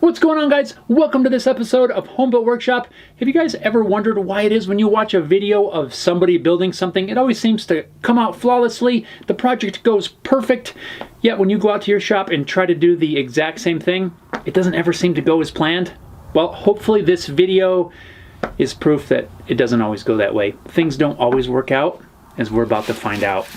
What's going on, guys? Welcome to this episode of Home Built Workshop. Have you guys ever wondered why it is when you watch a video of somebody building something, it always seems to come out flawlessly, the project goes perfect, yet when you go out to your shop and try to do the exact same thing, it doesn't ever seem to go as planned? Well, hopefully this video is proof that it doesn't always go that way. Things don't always work out, as we're about to find out.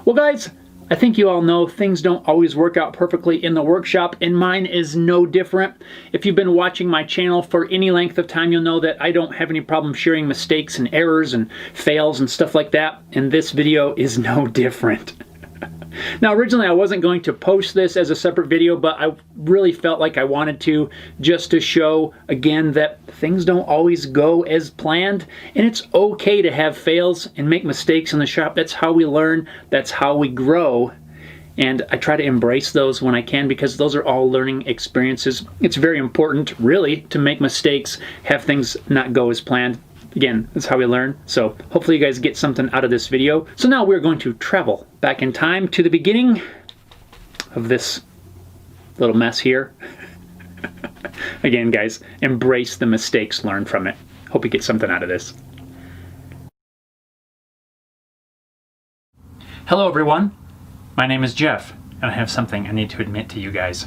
Well, guys, I think you all know things don't always work out perfectly in the workshop, and mine is no different. If you've been watching my channel for any length of time, you'll know that I don't have any problem sharing mistakes and errors and fails and stuff like that, and this video is no different. Now, originally I wasn't going to post this as a separate video, but I really felt like I wanted to, just to show again that things don't always go as planned, and it's okay to have fails and make mistakes in the shop. That's how we learn, that's how we grow, and I try to embrace those when I can because those are all learning experiences. It's very important, really, to make mistakes, have things not go as planned. Again, that's how we learn. So hopefully you guys get something out of this video. So now we're going to travel back in time to the beginning of this little mess here. Again, guys, embrace the mistakes, learn from it. Hope you get something out of this. Hello, everyone. My name is Jeff, and I have something I need to admit to you guys.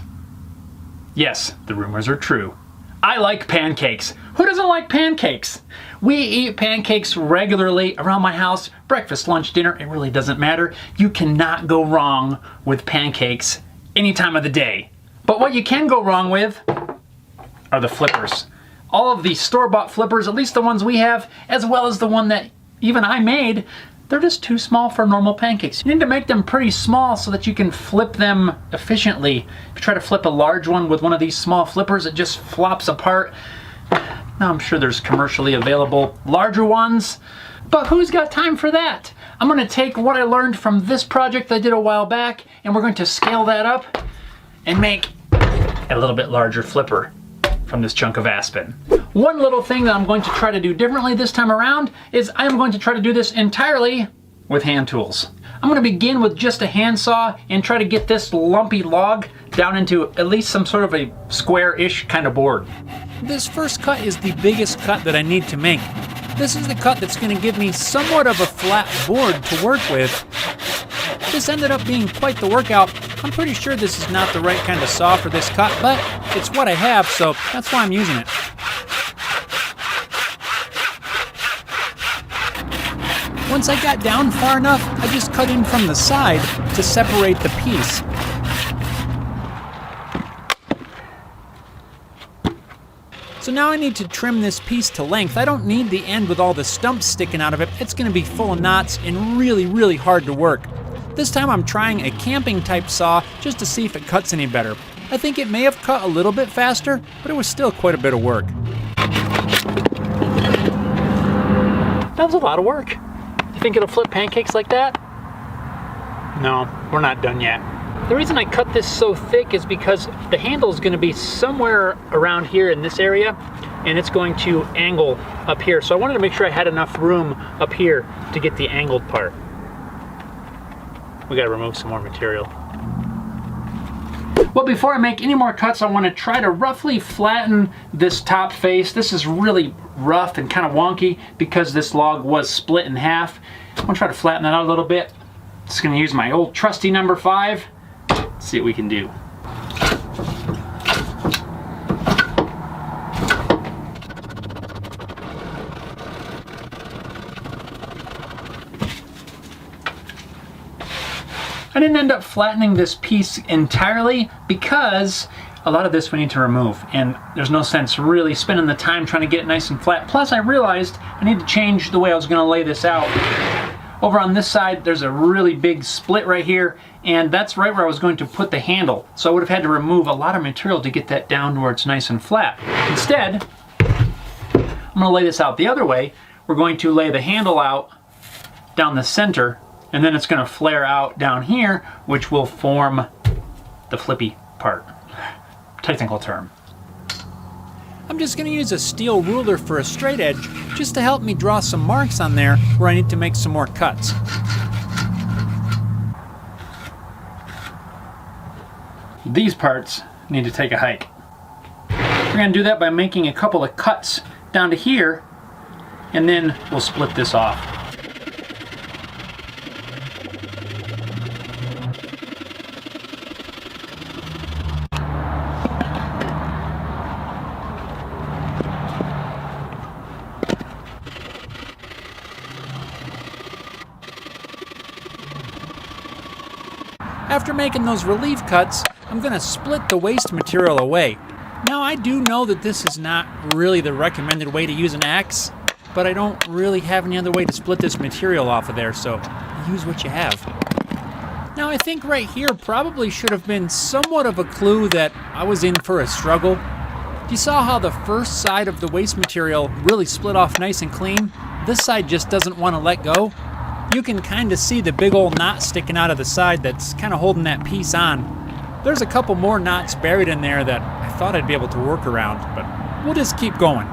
Yes, the rumors are true. I like pancakes. Who doesn't like pancakes? We eat pancakes regularly around my house. Breakfast, lunch, dinner, it really doesn't matter. You cannot go wrong with pancakes any time of the day. But what you can go wrong with are the flippers. All of the store-bought flippers, at least the ones we have, as well as the one that even I made, they're just too small for normal pancakes. You need to make them pretty small so that you can flip them efficiently. If you try to flip a large one with one of these small flippers, it just flops apart. Now I'm sure there's commercially available larger ones, but who's got time for that? I'm going to take what I learned from this project I did a while back, and we're going to scale that up and make a little bit larger flipper from this chunk of aspen. One little thing that I'm going to try to do differently this time around is I'm going to try to do this entirely with hand tools. I'm going to begin with just a handsaw and try to get this lumpy log down into at least some sort of a square-ish kind of board. This first cut is the biggest cut that I need to make. This is the cut that's going to give me somewhat of a flat board to work with. This ended up being quite the workout. I'm pretty sure this is not the right kind of saw for this cut, but it's what I have, so that's why I'm using it. Once I got down far enough, I just cut in from the side to separate the piece. So now I need to trim this piece to length. I don't need the end with all the stumps sticking out of it. It's going to be full of knots and really, really hard to work. This time I'm trying a camping type saw just to see if it cuts any better. I think it may have cut a little bit faster, but it was still quite a bit of work. That was a lot of work. You think it'll flip pancakes like that? No, we're not done yet. The reason I cut this so thick is because the handle is going to be somewhere around here in this area, and it's going to angle up here. So I wanted to make sure I had enough room up here to get the angled part. We got to remove some more material. Well, before I make any more cuts, I want to try to roughly flatten this top face. This is really rough and kind of wonky because this log was split in half. I'm going to try to flatten that out a little bit. Just going to use my old trusty number 5. Let's see what we can do. I didn't end up flattening this piece entirely because a lot of this we need to remove, and there's no sense really spending the time trying to get it nice and flat. Plus I realized I need to change the way I was going to lay this out. Over on this side there's a really big split right here, and that's right where I was going to put the handle. So I would have had to remove a lot of material to get that down where it's nice and flat. Instead, I'm going to lay this out the other way. We're going to lay the handle out down the center, and then it's going to flare out down here, which will form the flippy part. Technical term. I'm just going to use a steel ruler for a straight edge just to help me draw some marks on there where I need to make some more cuts. These parts need to take a hike. We're going to do that by making a couple of cuts down to here, and then we'll split this off. After making those relief cuts, I'm going to split the waste material away. Now I do know that this is not really the recommended way to use an axe, but I don't really have any other way to split this material off of there, so use what you have. Now I think right here probably should have been somewhat of a clue that I was in for a struggle. You saw how the first side of the waste material really split off nice and clean? This side just doesn't want to let go. You can kind of see the big old knot sticking out of the side that's kind of holding that piece on. There's a couple more knots buried in there that I thought I'd be able to work around, but we'll just keep going.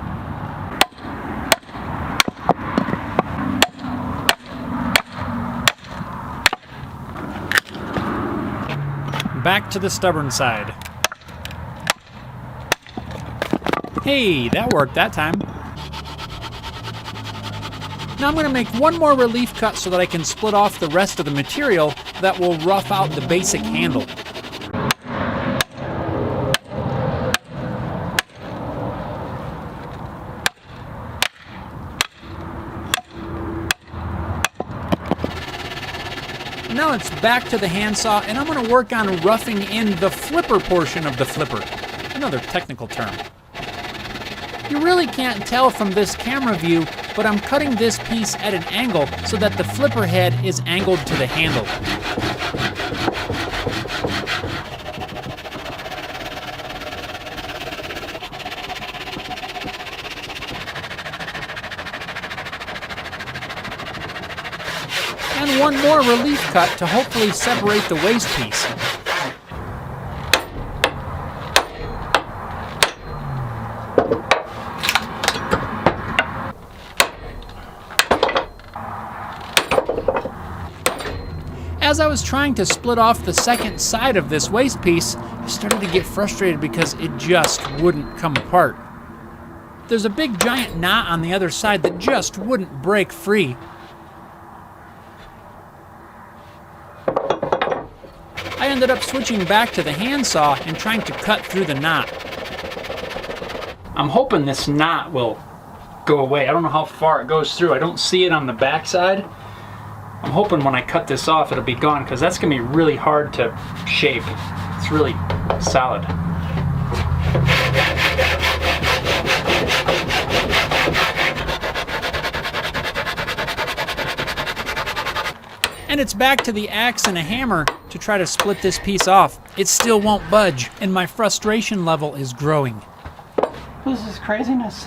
Back to the stubborn side. Hey, that worked that time. Now I'm going to make one more relief cut so that I can split off the rest of the material that will rough out the basic handle. Now it's back to the handsaw, and I'm going to work on roughing in the flipper portion of the flipper. Another technical term. You really can't tell from this camera view, but I'm cutting this piece at an angle so that the flipper head is angled to the handle. And one more relief cut to hopefully separate the waste piece. As I was trying to split off the second side of this waste piece, I started to get frustrated because it just wouldn't come apart. There's a big giant knot on the other side that just wouldn't break free. I ended up switching back to the handsaw and trying to cut through the knot. I'm hoping this knot will go away. I don't know how far it goes through. I don't see it on the back side. I'm hoping when I cut this off it'll be gone, because that's going to be really hard to shape. It's really solid. And it's back to the axe and a hammer to try to split this piece off. It still won't budge, and my frustration level is growing. This is craziness.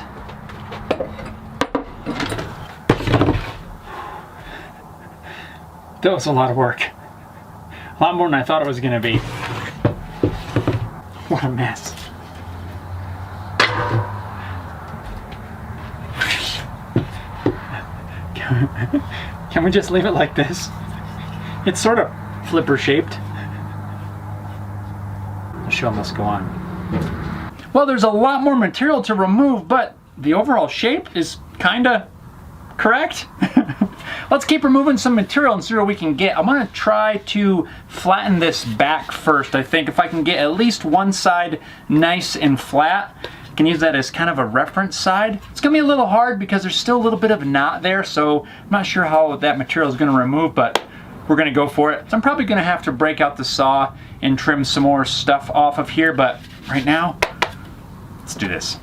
That was a lot of work. A lot more than I thought it was going to be. What a mess. Can we just leave it like this? It's sort of flipper shaped. The show must go on. Well, there's a lot more material to remove, but the overall shape is kind of correct. Let's keep removing some material and see what we can get. I'm going to try to flatten this back first. I think if I can get at least one side nice and flat, I can use that as kind of a reference side. It's going to be a little hard because there's still a little bit of a knot there, so I'm not sure how that material is going to remove, but we're going to go for it. So I'm probably going to have to break out the saw and trim some more stuff off of here, but right now, let's do this.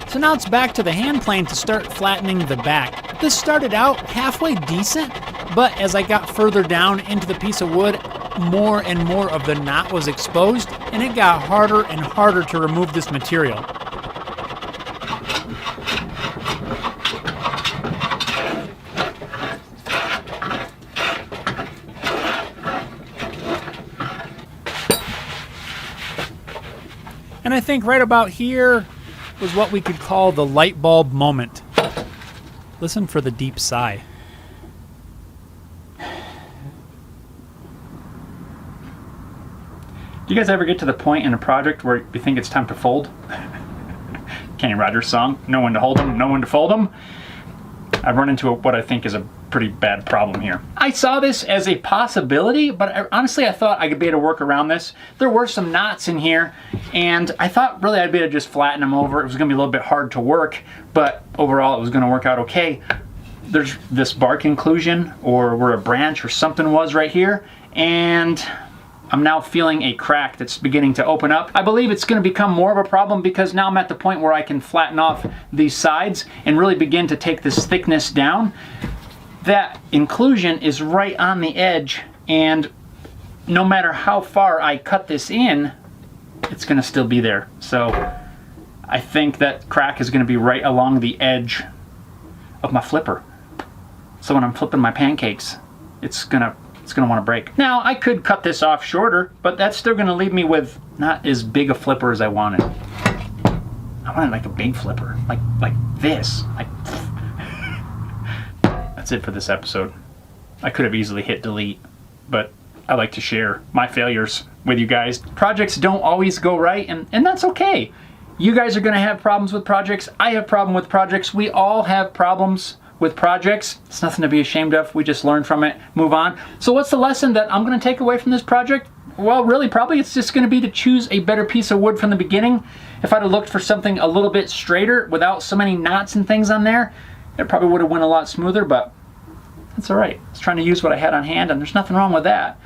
So now it's back to the hand plane to start flattening the back. This started out halfway decent, but as I got further down into the piece of wood, more and more of the knot was exposed, and it got harder and harder to remove this material. And I think right about here, was what we could call the light bulb moment. Listen for the deep sigh. Do you guys ever get to the point in a project where you think it's time to fold? Kenny Rogers song, know when to hold them, know when to fold them. I've run into what I think is a pretty bad problem here. I saw this as a possibility, but honestly I thought I could be able to work around this. There were some knots in here, and I thought really I'd be able to just flatten them over. It was gonna be a little bit hard to work, but overall it was gonna work out okay. There's this bark inclusion, or where a branch or something was right here, and I'm now feeling a crack that's beginning to open up. I believe it's going to become more of a problem because now I'm at the point where I can flatten off these sides and really begin to take this thickness down. That inclusion is right on the edge, and no matter how far I cut this in, it's going to still be there. So I think that crack is going to be right along the edge of my flipper. So when I'm flipping my pancakes, it's gonna want to break. Now, I could cut this off shorter, but that's still going to leave me with not as big a flipper as I wanted. I wanted like a big flipper, like this. That's it for this episode. I could have easily hit delete, but I like to share my failures with you guys. Projects don't always go right, and that's okay. You guys are going to have problems with projects. I have problems with projects. We all have problems with projects. It's nothing to be ashamed of. We just learn from it, move on. So what's the lesson that I'm going to take away from this project? Well, really, probably it's just going to be to choose a better piece of wood from the beginning. If I'd have looked for something a little bit straighter without so many knots and things on there, it probably would have went a lot smoother, but that's all right. I was trying to use what I had on hand, and there's nothing wrong with that.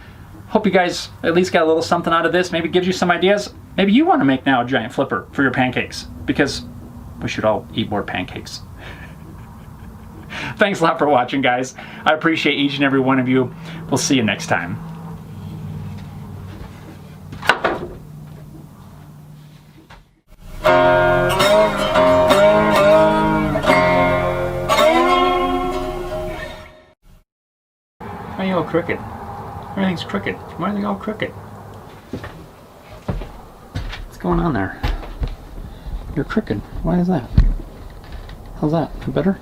Hope you guys at least got a little something out of this. Maybe it gives you some ideas. Maybe you want to make now a giant flipper for your pancakes, because we should all eat more pancakes. Thanks a lot for watching, guys. I appreciate each and every one of you. We'll see you next time. Why are you all crooked? Everything's crooked. Why are they all crooked? What's going on there? You're crooked. Why is that? How's that? Better?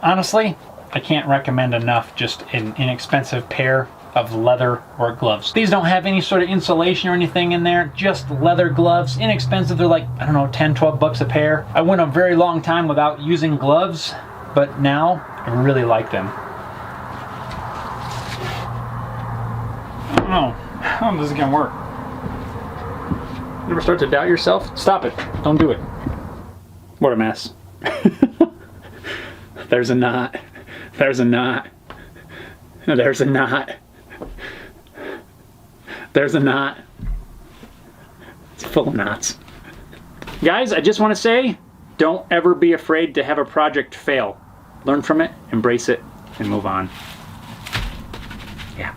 Honestly, I can't recommend enough just an inexpensive pair of leather work gloves. These don't have any sort of insulation or anything in there, just leather gloves. Inexpensive, they're like, I don't know, 10, 12 bucks a pair. I went a very long time without using gloves, but now I really like them. I don't know, how is this gonna work? You ever start to doubt yourself? Stop it, don't do it. What a mess. There's a knot. There's a knot. There's a knot. There's a knot. It's full of knots. Guys, I just want to say, don't ever be afraid to have a project fail. Learn from it, embrace it, and move on. Yeah.